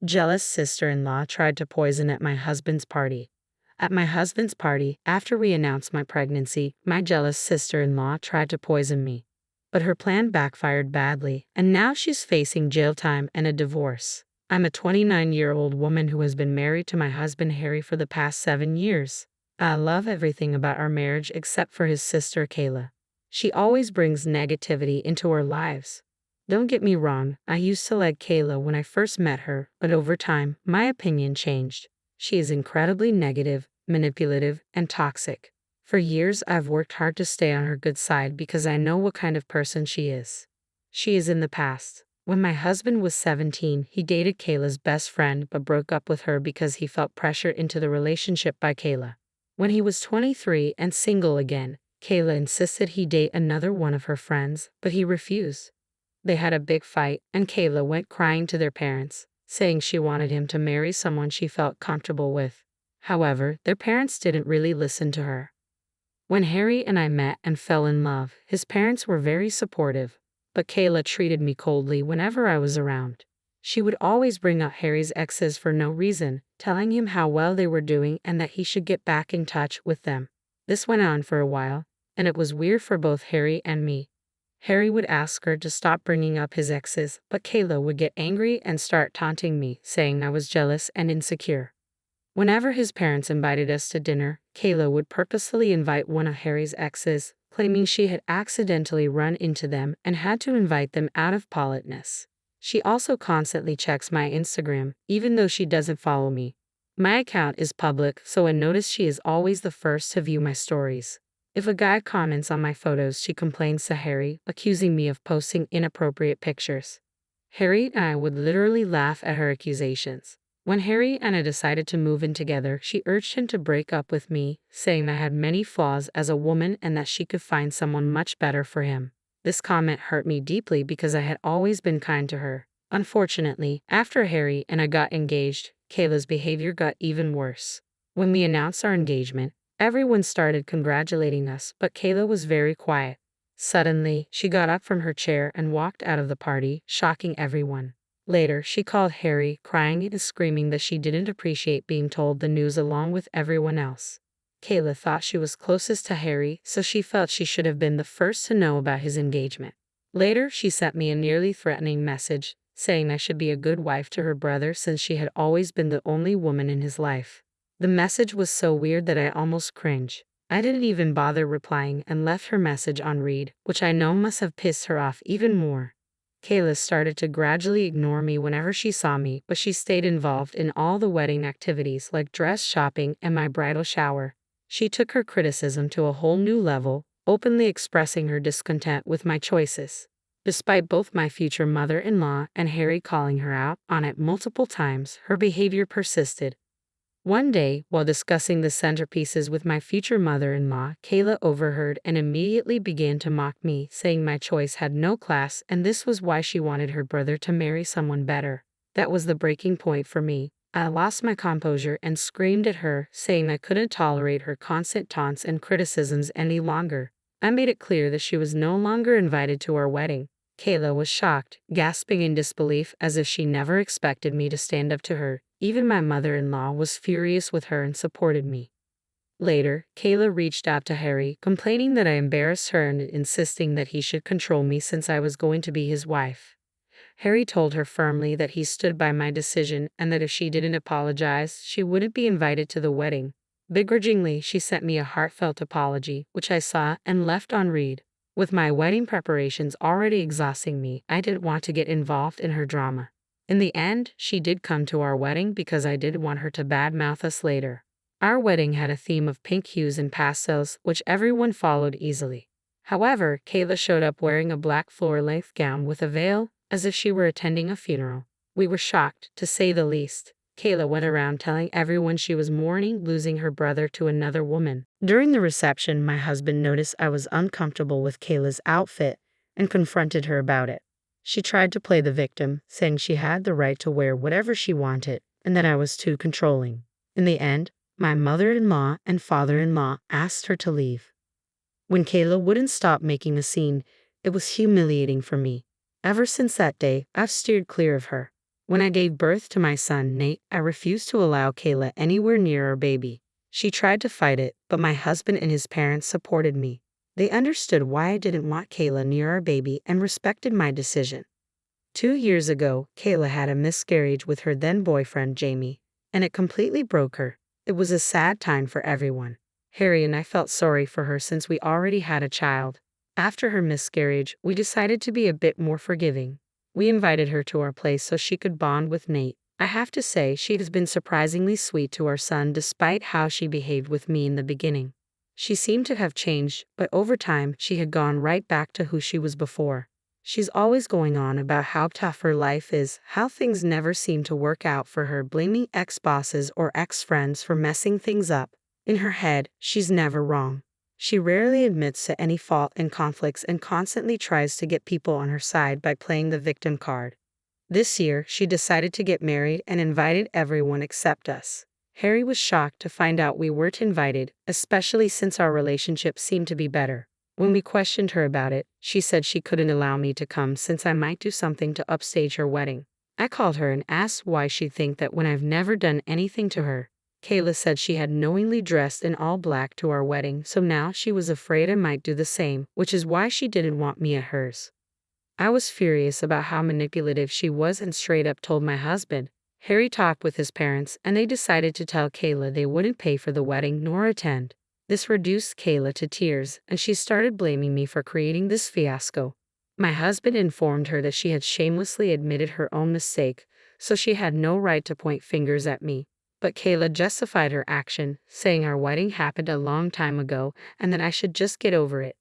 Jealous sister-in-law tried to poison at my husband's party. At my husband's party, after we announced my pregnancy, my jealous sister-in-law tried to poison me. But her plan backfired badly, and now she's facing jail time and a divorce. I'm a 29-year-old woman who has been married to my husband Harry for the past 7 years. I love everything about our marriage except for his sister Kayla. She always brings negativity into our lives. Don't get me wrong, I used to like Kayla when I first met her, but over time, my opinion changed. She is incredibly negative, manipulative, and toxic. For years, I've worked hard to stay on her good side because I know what kind of person she is. She is in the past. When my husband was 17, he dated Kayla's best friend but broke up with her because he felt pressure into the relationship by Kayla. When he was 23 and single again, Kayla insisted he date another one of her friends, but he refused. They had a big fight, and Kayla went crying to their parents, saying she wanted him to marry someone she felt comfortable with. However, their parents didn't really listen to her. When Harry and I met and fell in love, his parents were very supportive, but Kayla treated me coldly whenever I was around. She would always bring up Harry's exes for no reason, telling him how well they were doing and that he should get back in touch with them. This went on for a while, and it was weird for both Harry and me. Harry would ask her to stop bringing up his exes, but Kayla would get angry and start taunting me, saying I was jealous and insecure. Whenever his parents invited us to dinner, Kayla would purposefully invite one of Harry's exes, claiming she had accidentally run into them and had to invite them out of politeness. She also constantly checks my Instagram, even though she doesn't follow me. My account is public, so I notice she is always the first to view my stories. If a guy comments on my photos, she complains to Harry, accusing me of posting inappropriate pictures. Harry and I would literally laugh at her accusations. When Harry and I decided to move in together, she urged him to break up with me, saying I had many flaws as a woman and that she could find someone much better for him. This comment hurt me deeply because I had always been kind to her. Unfortunately, after Harry and I got engaged, Kayla's behavior got even worse. When we announced our engagement, everyone started congratulating us, but Kayla was very quiet. Suddenly, she got up from her chair and walked out of the party, shocking everyone. Later, she called Harry, crying and screaming that she didn't appreciate being told the news along with everyone else. Kayla thought she was closest to Harry, so she felt she should have been the first to know about his engagement. Later, she sent me a nearly threatening message, saying I should be a good wife to her brother since she had always been the only woman in his life. The message was so weird that I almost cringed. I didn't even bother replying and left her message on read, which I know must have pissed her off even more. Kayla started to gradually ignore me whenever she saw me, but she stayed involved in all the wedding activities like dress shopping and my bridal shower. She took her criticism to a whole new level, openly expressing her discontent with my choices. Despite both my future mother-in-law and Harry calling her out on it multiple times, her behavior persisted. One day, while discussing the centerpieces with my future mother-in-law, Kayla overheard and immediately began to mock me, saying my choice had no class and this was why she wanted her brother to marry someone better. That was the breaking point for me. I lost my composure and screamed at her, saying I couldn't tolerate her constant taunts and criticisms any longer. I made it clear that she was no longer invited to our wedding. Kayla was shocked, gasping in disbelief as if she never expected me to stand up to her. Even my mother-in-law was furious with her and supported me. Later, Kayla reached out to Harry, complaining that I embarrassed her and insisting that he should control me since I was going to be his wife. Harry told her firmly that he stood by my decision and that if she didn't apologize, she wouldn't be invited to the wedding. Begrudgingly, she sent me a heartfelt apology, which I saw and left on read. With my wedding preparations already exhausting me, I didn't want to get involved in her drama. In the end, she did come to our wedding because I didn't want her to badmouth us later. Our wedding had a theme of pink hues and pastels, which everyone followed easily. However, Kayla showed up wearing a black floor-length gown with a veil, as if she were attending a funeral. We were shocked, to say the least. Kayla went around telling everyone she was mourning losing her brother to another woman. During the reception, my husband noticed I was uncomfortable with Kayla's outfit and confronted her about it. She tried to play the victim, saying she had the right to wear whatever she wanted and that I was too controlling. In the end, my mother-in-law and father-in-law asked her to leave. When Kayla wouldn't stop making a scene, it was humiliating for me. Ever since that day, I've steered clear of her. When I gave birth to my son, Nate, I refused to allow Kayla anywhere near our baby. She tried to fight it, but my husband and his parents supported me. They understood why I didn't want Kayla near our baby and respected my decision. 2 years ago, Kayla had a miscarriage with her then boyfriend, Jamie, and it completely broke her. It was a sad time for everyone. Harry and I felt sorry for her since we already had a child. After her miscarriage, we decided to be a bit more forgiving. We invited her to our place so she could bond with Nate. I have to say, she has been surprisingly sweet to our son despite how she behaved with me in the beginning. She seemed to have changed, but over time, she had gone right back to who she was before. She's always going on about how tough her life is, how things never seem to work out for her, blaming ex-bosses or ex-friends for messing things up. In her head, she's never wrong. She rarely admits to any fault and conflicts and constantly tries to get people on her side by playing the victim card. This year, she decided to get married and invited everyone except us. Harry was shocked to find out we weren't invited, especially since our relationship seemed to be better. When we questioned her about it, she said she couldn't allow me to come since I might do something to upstage her wedding. I called her and asked why she think that when I've never done anything to her. Kayla said she had knowingly dressed in all black to our wedding, so now she was afraid I might do the same, which is why she didn't want me at hers. I was furious about how manipulative she was and straight up told my husband. Harry talked with his parents and they decided to tell Kayla they wouldn't pay for the wedding nor attend. This reduced Kayla to tears and she started blaming me for creating this fiasco. My husband informed her that she had shamelessly admitted her own mistake, so she had no right to point fingers at me. But Kayla justified her action, saying our wedding happened a long time ago and that I should just get over it.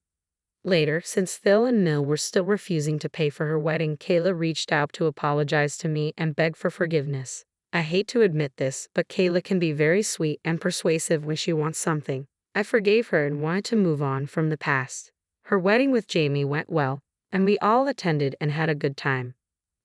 Later, since Phil and Mill were still refusing to pay for her wedding, Kayla reached out to apologize to me and beg for forgiveness. I hate to admit this, but Kayla can be very sweet and persuasive when she wants something. I forgave her and wanted to move on from the past. Her wedding with Jamie went well, and we all attended and had a good time.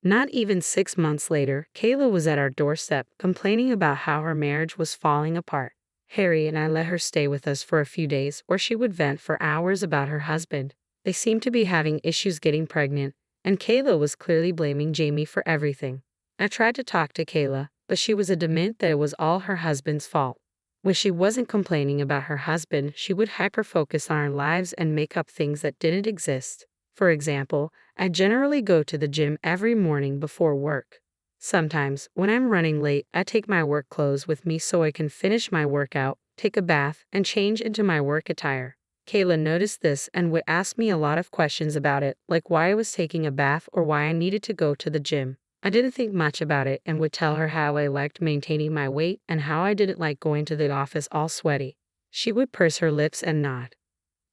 Not even 6 months later, Kayla was at our doorstep complaining about how her marriage was falling apart. Harry and I let her stay with us for a few days where she would vent for hours about her husband. They seemed to be having issues getting pregnant, and Kayla was clearly blaming Jamie for everything. I tried to talk to Kayla, but she was adamant that it was all her husband's fault. When she wasn't complaining about her husband, she would hyper-focus on our lives and make up things that didn't exist. For example, I generally go to the gym every morning before work. Sometimes, when I'm running late, I take my work clothes with me so I can finish my workout, take a bath, and change into my work attire. Kayla noticed this and would ask me a lot of questions about it, like why I was taking a bath or why I needed to go to the gym. I didn't think much about it and would tell her how I liked maintaining my weight and how I didn't like going to the office all sweaty. She would purse her lips and nod.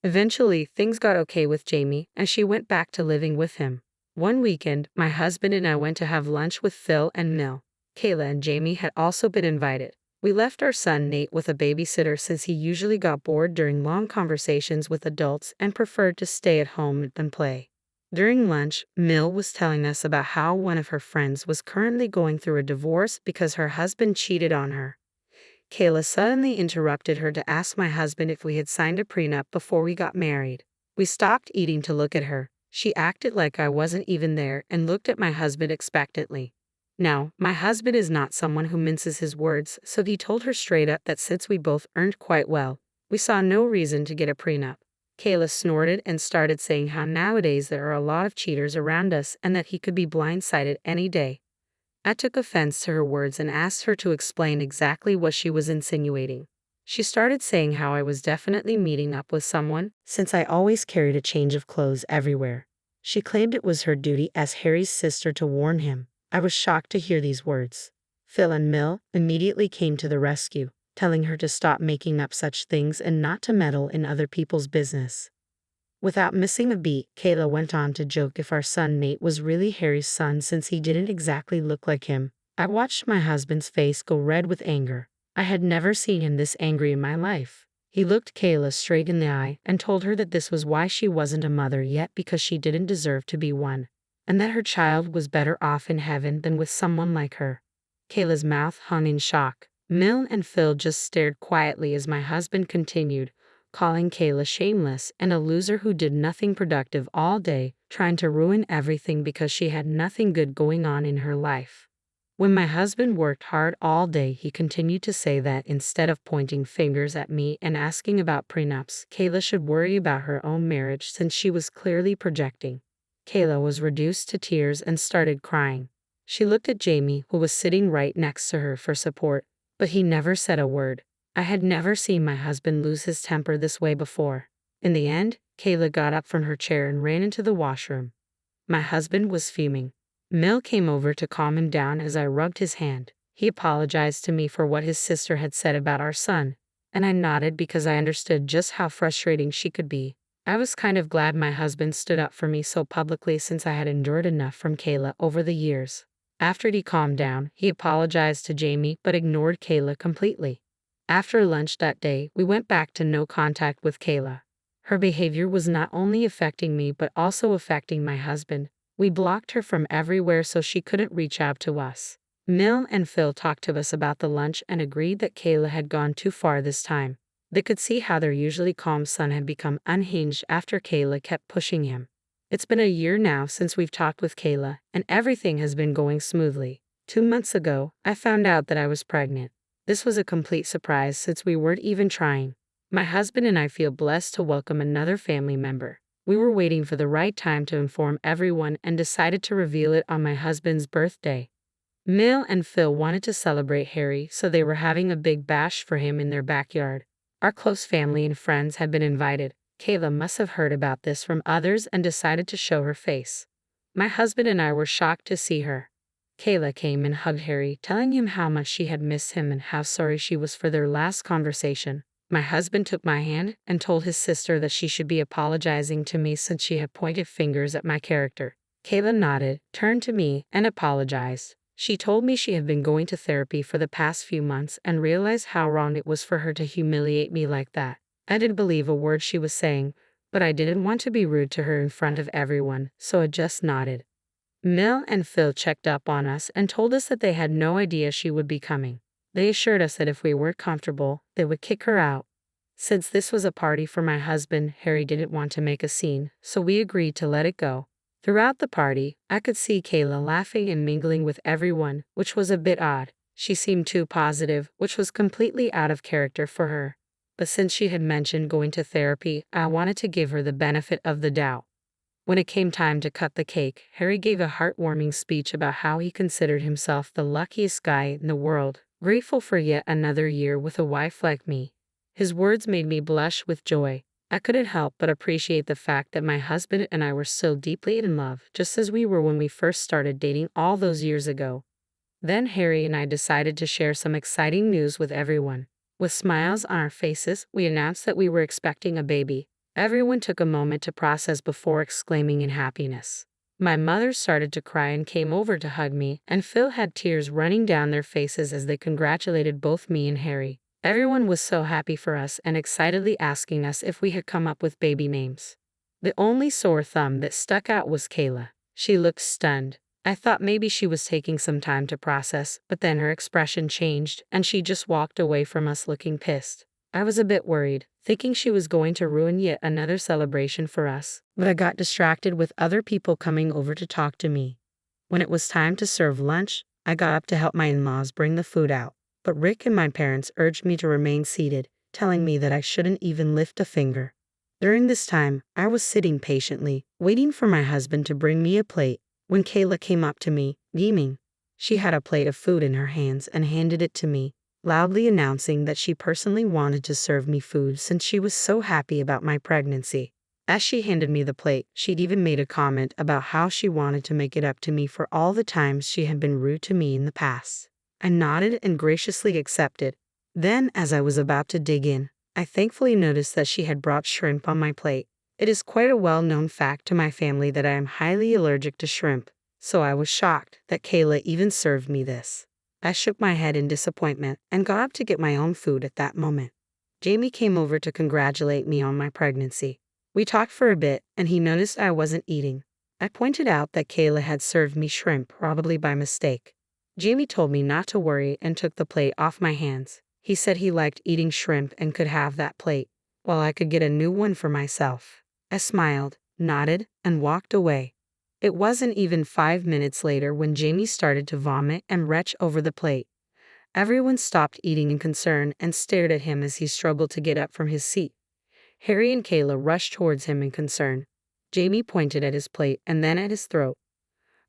Eventually, things got okay with Jamie, and she went back to living with him. One weekend, my husband and I went to have lunch with Phil and Mill. Kayla and Jamie had also been invited. We left our son Nate with a babysitter since he usually got bored during long conversations with adults and preferred to stay at home than play. During lunch, Mill was telling us about how one of her friends was currently going through a divorce because her husband cheated on her. Kayla suddenly interrupted her to ask my husband if we had signed a prenup before we got married. We stopped eating to look at her. She acted like I wasn't even there and looked at my husband expectantly. Now, my husband is not someone who minces his words, so he told her straight up that since we both earned quite well, we saw no reason to get a prenup. Kayla snorted and started saying how nowadays there are a lot of cheaters around us and that he could be blindsided any day. I took offense to her words and asked her to explain exactly what she was insinuating. She started saying how I was definitely meeting up with someone, since I always carried a change of clothes everywhere. She claimed it was her duty as Harry's sister to warn him. I was shocked to hear these words. Phil and Mill immediately came to the rescue, telling her to stop making up such things and not to meddle in other people's business. Without missing a beat, Kayla went on to joke if our son Nate was really Harry's son since he didn't exactly look like him. I watched my husband's face go red with anger. I had never seen him this angry in my life. He looked Kayla straight in the eye and told her that this was why she wasn't a mother yet because she didn't deserve to be one, and that her child was better off in heaven than with someone like her. Kayla's mouth hung in shock. Mill and Phil just stared quietly as my husband continued, calling Kayla shameless and a loser who did nothing productive all day, trying to ruin everything because she had nothing good going on in her life. When my husband worked hard all day, he continued to say that instead of pointing fingers at me and asking about prenups, Kayla should worry about her own marriage since she was clearly projecting. Kayla was reduced to tears and started crying. She looked at Jamie, who was sitting right next to her, for support, but he never said a word. I had never seen my husband lose his temper this way before. In the end, Kayla got up from her chair and ran into the washroom. My husband was fuming. Mel came over to calm him down as I rubbed his hand. He apologized to me for what his sister had said about our son, and I nodded because I understood just how frustrating she could be. I was kind of glad my husband stood up for me so publicly since I had endured enough from Kayla over the years. After he calmed down, he apologized to Jamie but ignored Kayla completely. After lunch that day, we went back to no contact with Kayla. Her behavior was not only affecting me but also affecting my husband. We blocked her from everywhere so she couldn't reach out to us. Mel and Phil talked to us about the lunch and agreed that Kayla had gone too far this time. They could see how their usually calm son had become unhinged after Kayla kept pushing him. It's been a year now since we've talked with Kayla, and everything has been going smoothly. 2 months ago, I found out that I was pregnant. This was a complete surprise since we weren't even trying. My husband and I feel blessed to welcome another family member. We were waiting for the right time to inform everyone and decided to reveal it on my husband's birthday. Mel and Phil wanted to celebrate Harry, so they were having a big bash for him in their backyard. Our close family and friends had been invited. Kayla must have heard about this from others and decided to show her face. My husband and I were shocked to see her. Kayla came and hugged Harry, telling him how much she had missed him and how sorry she was for their last conversation. My husband took my hand and told his sister that she should be apologizing to me since she had pointed fingers at my character. Kayla nodded, turned to me, and apologized. She told me she had been going to therapy for the past few months and realized how wrong it was for her to humiliate me like that. I didn't believe a word she was saying, but I didn't want to be rude to her in front of everyone, so I just nodded. Mel and Phil checked up on us and told us that they had no idea she would be coming. They assured us that if we weren't comfortable, they would kick her out. Since this was a party for my husband, Harry didn't want to make a scene, so we agreed to let it go. Throughout the party, I could see Kayla laughing and mingling with everyone, which was a bit odd. She seemed too positive, which was completely out of character for her. But since she had mentioned going to therapy, I wanted to give her the benefit of the doubt. When it came time to cut the cake, Harry gave a heartwarming speech about how he considered himself the luckiest guy in the world, grateful for yet another year with a wife like me. His words made me blush with joy. I couldn't help but appreciate the fact that my husband and I were so deeply in love, just as we were when we first started dating all those years ago. Then Harry and I decided to share some exciting news with everyone. With smiles on our faces, we announced that we were expecting a baby. Everyone took a moment to process before exclaiming in happiness. My mother started to cry and came over to hug me, and Phil had tears running down their faces as they congratulated both me and Harry. Everyone was so happy for us and excitedly asking us if we had come up with baby names. The only sore thumb that stuck out was Kayla. She looked stunned. I thought maybe she was taking some time to process, but then her expression changed and she just walked away from us looking pissed. I was a bit worried, thinking she was going to ruin yet another celebration for us, but I got distracted with other people coming over to talk to me. When it was time to serve lunch, I got up to help my in-laws bring the food out, but Rick and my parents urged me to remain seated, telling me that I shouldn't even lift a finger. During this time, I was sitting patiently, waiting for my husband to bring me a plate, when Kayla came up to me, beaming. She had a plate of food in her hands and handed it to me, loudly announcing that she personally wanted to serve me food since she was so happy about my pregnancy. As she handed me the plate, she'd even made a comment about how she wanted to make it up to me for all the times she had been rude to me in the past. I nodded and graciously accepted. Then, as I was about to dig in, I thankfully noticed that she had brought shrimp on my plate. It is quite a well-known fact to my family that I am highly allergic to shrimp, so I was shocked that Kayla even served me this. I shook my head in disappointment and got up to get my own food at that moment. Jamie came over to congratulate me on my pregnancy. We talked for a bit, and he noticed I wasn't eating. I pointed out that Kayla had served me shrimp, probably by mistake. Jamie told me not to worry and took the plate off my hands. He said he liked eating shrimp and could have that plate, while I could get a new one for myself. I smiled, nodded, and walked away. It wasn't even 5 minutes later when Jamie started to vomit and retch over the plate. Everyone stopped eating in concern and stared at him as he struggled to get up from his seat. Harry and Kayla rushed towards him in concern. Jamie pointed at his plate and then at his throat.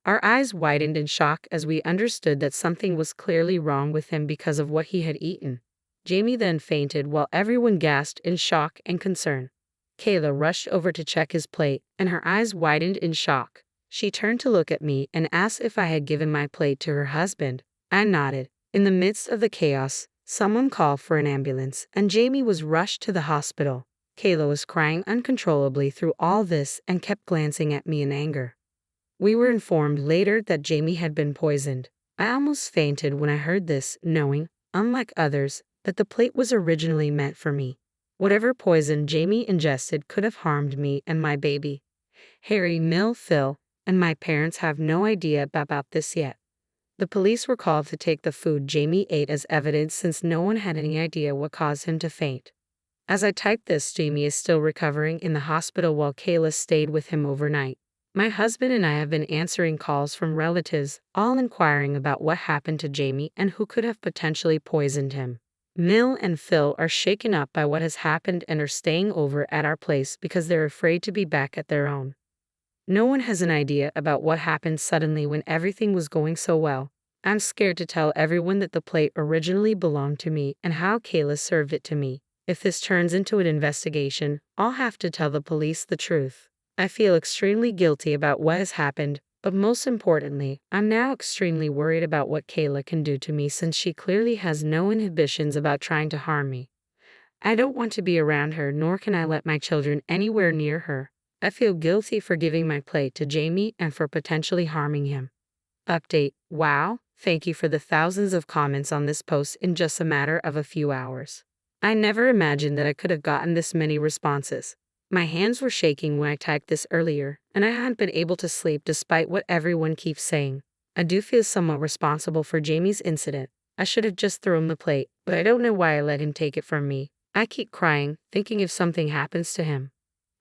Our eyes widened in shock as we understood that something was clearly wrong with him because of what he had eaten. Jamie then fainted while everyone gasped in shock and concern. Kayla rushed over to check his plate, and her eyes widened in shock. She turned to look at me and asked if I had given my plate to her husband. I nodded. In the midst of the chaos, someone called for an ambulance, and Jamie was rushed to the hospital. Kayla was crying uncontrollably through all this and kept glancing at me in anger. We were informed later that Jamie had been poisoned. I almost fainted when I heard this, knowing, unlike others, that the plate was originally meant for me. Whatever poison Jamie ingested could have harmed me and my baby. Harry, Phil, and my parents have no idea about this yet. The police were called to take the food Jamie ate as evidence since no one had any idea what caused him to faint. As I type this, Jamie is still recovering in the hospital while Kayla stayed with him overnight. My husband and I have been answering calls from relatives, all inquiring about what happened to Jamie and who could have potentially poisoned him. Mill and Phil are shaken up by what has happened and are staying over at our place because they're afraid to be back at their own. No one has an idea about what happened suddenly when everything was going so well. I'm scared to tell everyone that the plate originally belonged to me and how Kayla served it to me. If this turns into an investigation, I'll have to tell the police the truth. I feel extremely guilty about what has happened, but most importantly, I'm now extremely worried about what Kayla can do to me since she clearly has no inhibitions about trying to harm me. I don't want to be around her, nor can I let my children anywhere near her. I feel guilty for giving my plate to Jamie and for potentially harming him. Update: wow, thank you for the thousands of comments on this post in just a matter of a few hours. I never imagined that I could have gotten this many responses. My hands were shaking when I typed this earlier, and I hadn't been able to sleep despite what everyone keeps saying. I do feel somewhat responsible for Jamie's incident. I should have just thrown the plate, but I don't know why I let him take it from me. I keep crying, thinking if something happens to him.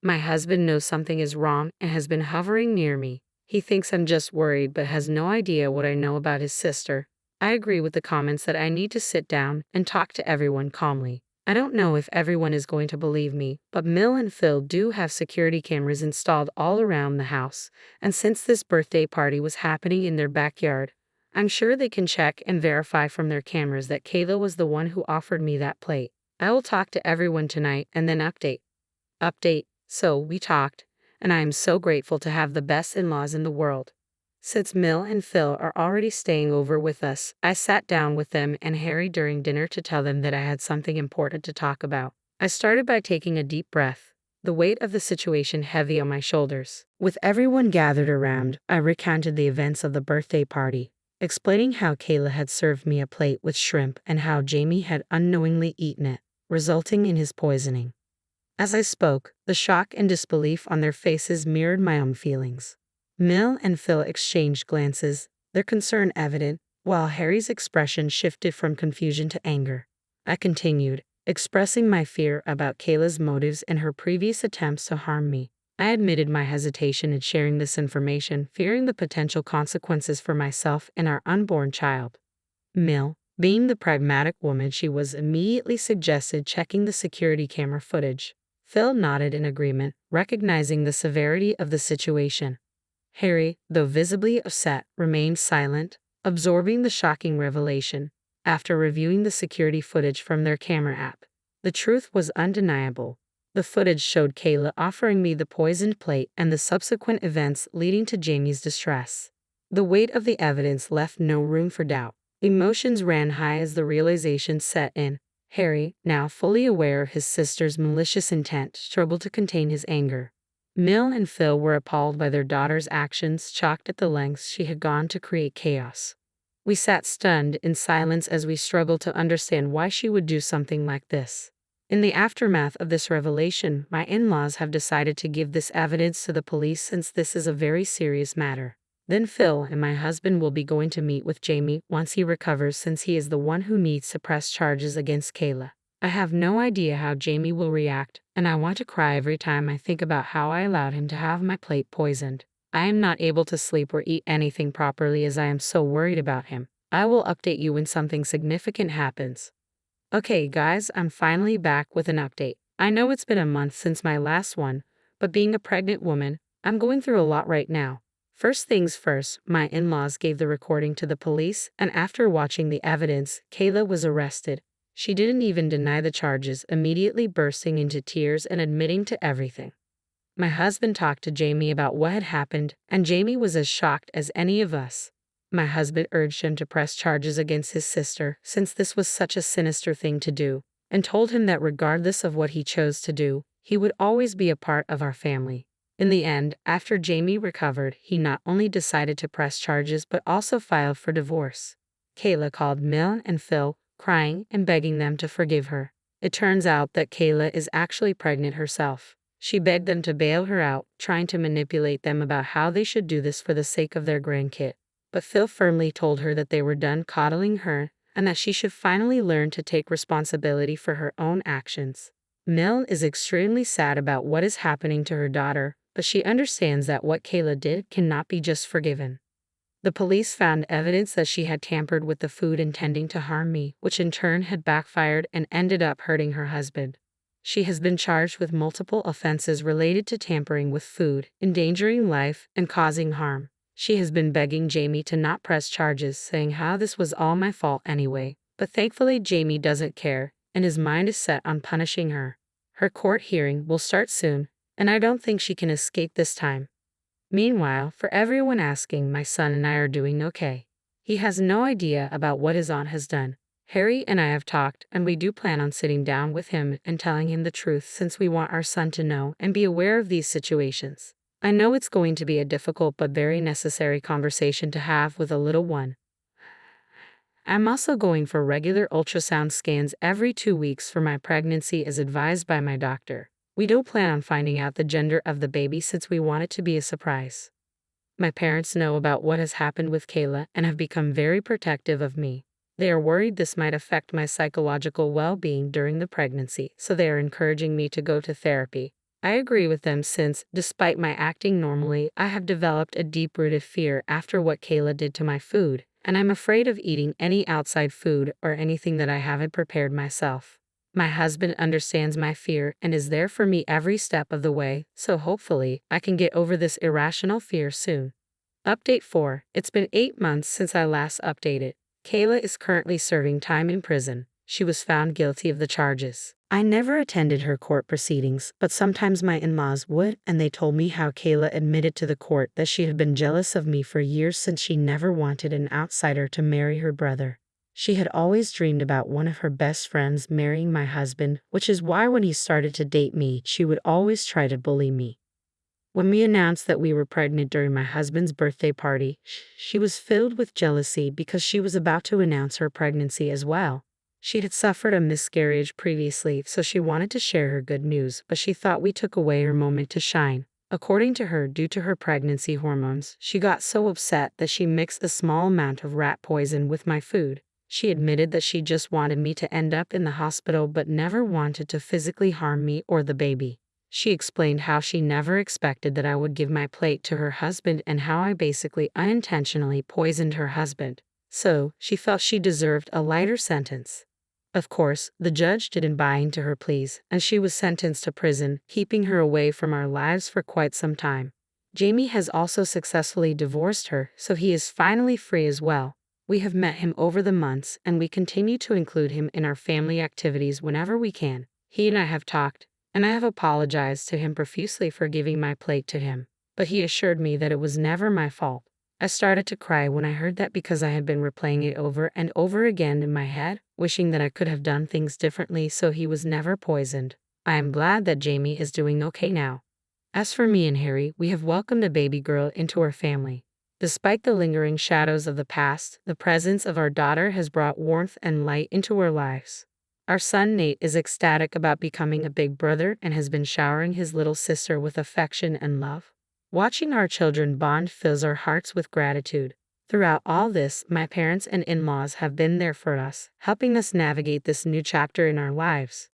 My husband knows something is wrong and has been hovering near me. He thinks I'm just worried but has no idea what I know about his sister. I agree with the comments that I need to sit down and talk to everyone calmly. I don't know if everyone is going to believe me, but Mill and Phil do have security cameras installed all around the house, and since this birthday party was happening in their backyard, I'm sure they can check and verify from their cameras that Kayla was the one who offered me that plate. I will talk to everyone tonight and then update. So we talked, and I am so grateful to have the best in-laws in the world. Since Mill and Phil are already staying over with us, I sat down with them and Harry during dinner to tell them that I had something important to talk about. I started by taking a deep breath, the weight of the situation heavy on my shoulders. With everyone gathered around, I recounted the events of the birthday party, explaining how Kayla had served me a plate with shrimp and how Jamie had unknowingly eaten it, resulting in his poisoning. As I spoke, the shock and disbelief on their faces mirrored my own feelings. Mill and Phil exchanged glances, their concern evident, while Harry's expression shifted from confusion to anger. I continued, expressing my fear about Kayla's motives and her previous attempts to harm me. I admitted my hesitation in sharing this information, fearing the potential consequences for myself and our unborn child. Mill, being the pragmatic woman she was, immediately suggested checking the security camera footage. Phil nodded in agreement, recognizing the severity of the situation. Harry, though visibly upset, remained silent, absorbing the shocking revelation. After reviewing the security footage from their camera app, the truth was undeniable. The footage showed Kayla offering me the poisoned plate and the subsequent events leading to Jamie's distress. The weight of the evidence left no room for doubt. Emotions ran high as the realization set in. Harry, now fully aware of his sister's malicious intent, struggled to contain his anger. Mill and Phil were appalled by their daughter's actions, shocked at the lengths she had gone to create chaos. We sat stunned in silence as we struggled to understand why she would do something like this. In the aftermath of this revelation, my in-laws have decided to give this evidence to the police since this is a very serious matter. Then Phil and my husband will be going to meet with Jamie once he recovers since he is the one who needs to press charges against Kayla. I have no idea how Jamie will react, and I want to cry every time I think about how I allowed him to have my plate poisoned. I am not able to sleep or eat anything properly as I am so worried about him. I will update you when something significant happens. Okay, guys, I'm finally back with an update. I know it's been a month since my last one, but being a pregnant woman, I'm going through a lot right now. First things first, my in-laws gave the recording to the police, and after watching the evidence, Kayla was arrested. She didn't even deny the charges, immediately bursting into tears and admitting to everything. My husband talked to Jamie about what had happened, and Jamie was as shocked as any of us. My husband urged him to press charges against his sister, since this was such a sinister thing to do, and told him that regardless of what he chose to do, he would always be a part of our family. In the end, after Jamie recovered, he not only decided to press charges but also filed for divorce. Kayla called Mel and Phil, crying and begging them to forgive her. It turns out that Kayla is actually pregnant herself. She begged them to bail her out, trying to manipulate them about how they should do this for the sake of their grandkid. But Phil firmly told her that they were done coddling her and that she should finally learn to take responsibility for her own actions. Mel is extremely sad about what is happening to her daughter, but she understands that what Kayla did cannot be just forgiven. The police found evidence that she had tampered with the food intending to harm me, which in turn had backfired and ended up hurting her husband. She has been charged with multiple offenses related to tampering with food, endangering life, and causing harm. She has been begging Jamie to not press charges, saying how this was all my fault anyway. But thankfully Jamie doesn't care, and his mind is set on punishing her. Her court hearing will start soon, and I don't think she can escape this time. Meanwhile, for everyone asking, my son and I are doing okay. He has no idea about what his aunt has done. Harry and I have talked, and we do plan on sitting down with him and telling him the truth since we want our son to know and be aware of these situations. I know it's going to be a difficult but very necessary conversation to have with a little one. I'm also going for regular ultrasound scans every 2 weeks for my pregnancy as advised by my doctor. We don't plan on finding out the gender of the baby since we want it to be a surprise. My parents know about what has happened with Kayla and have become very protective of me. They are worried this might affect my psychological well-being during the pregnancy, so they are encouraging me to go to therapy. I agree with them since, despite my acting normally, I have developed a deep-rooted fear after what Kayla did to my food, and I'm afraid of eating any outside food or anything that I haven't prepared myself. My husband understands my fear and is there for me every step of the way, so hopefully I can get over this irrational fear soon. Update 4. It's been 8 months since I last updated. Kayla is currently serving time in prison. She was found guilty of the charges. I never attended her court proceedings, but sometimes my in-laws would, and they told me how Kayla admitted to the court that she had been jealous of me for years since she never wanted an outsider to marry her brother. She had always dreamed about one of her best friends marrying my husband, which is why when he started to date me, she would always try to bully me. When we announced that we were pregnant during my husband's birthday party, she was filled with jealousy because she was about to announce her pregnancy as well. She had suffered a miscarriage previously, so she wanted to share her good news, but she thought we took away her moment to shine. According to her, due to her pregnancy hormones, she got so upset that she mixed a small amount of rat poison with my food. She admitted that she just wanted me to end up in the hospital but never wanted to physically harm me or the baby. She explained how she never expected that I would give my plate to her husband and how I basically unintentionally poisoned her husband. So, she felt she deserved a lighter sentence. Of course, the judge didn't buy into her pleas, and she was sentenced to prison, keeping her away from our lives for quite some time. Jamie has also successfully divorced her, so he is finally free as well. We have met him over the months, and we continue to include him in our family activities whenever we can. He and I have talked, and I have apologized to him profusely for giving my plate to him, but he assured me that it was never my fault. I started to cry when I heard that because I had been replaying it over and over again in my head, wishing that I could have done things differently so he was never poisoned. I am glad that Jamie is doing okay now. As for me and Harry, we have welcomed a baby girl into our family. Despite the lingering shadows of the past, the presence of our daughter has brought warmth and light into our lives. Our son Nate is ecstatic about becoming a big brother and has been showering his little sister with affection and love. Watching our children bond fills our hearts with gratitude. Throughout all this, my parents and in-laws have been there for us, helping us navigate this new chapter in our lives.